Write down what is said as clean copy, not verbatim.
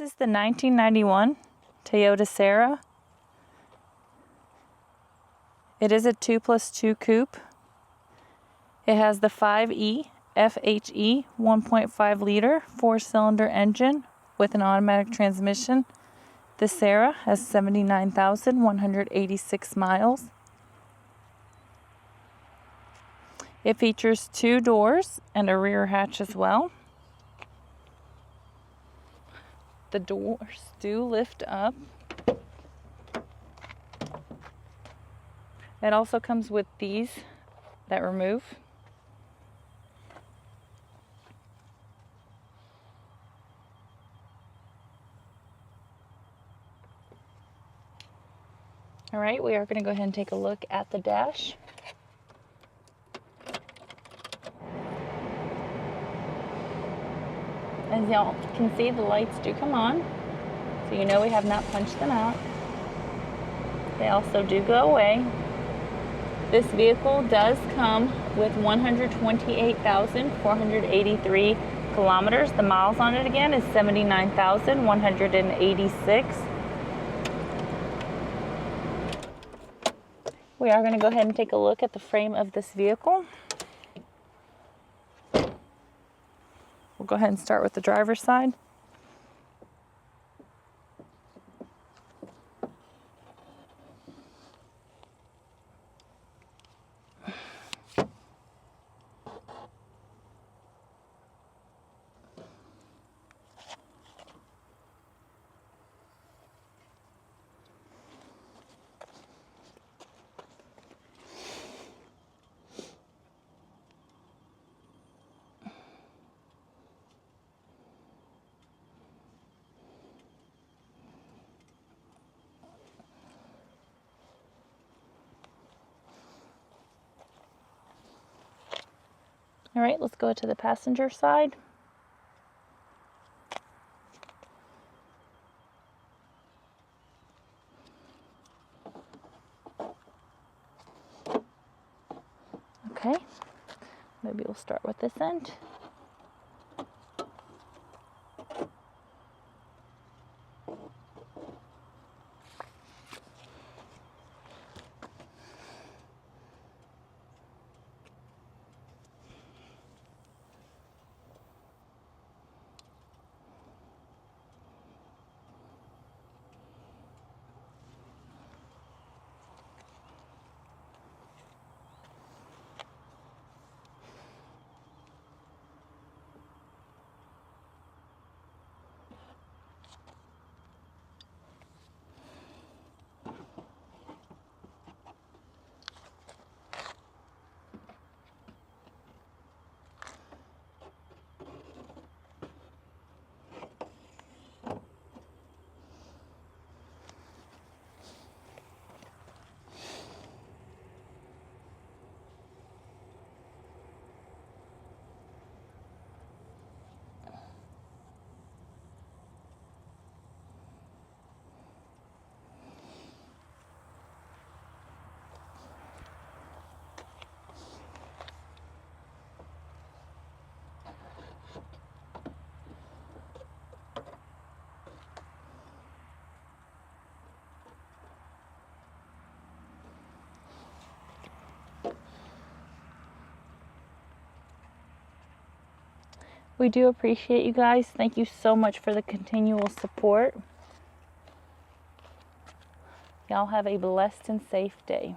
is the 1991 Toyota Sera. It is a 2+2 coupe. It has the 5E FHE 1.5 liter 4-cylinder engine with an automatic transmission. The Sera has 79,186 miles. It features 2 doors and a rear hatch as well. The doors do lift up. It also comes with these that remove. All right, we are going to go ahead and take a look at the dash. As y'all can see, the lights do come on, so you know we have not punched them out. They also do go away. This vehicle does come with 128,483 kilometers. The miles on it again is 79,186. We are going to go ahead and take a look at the frame of this vehicle. We'll go ahead and start with the driver's side. All right, let's go to the passenger side. Okay, maybe we'll start with this end. We do appreciate you guys. Thank you so much for the continual support. Y'all have a blessed and safe day.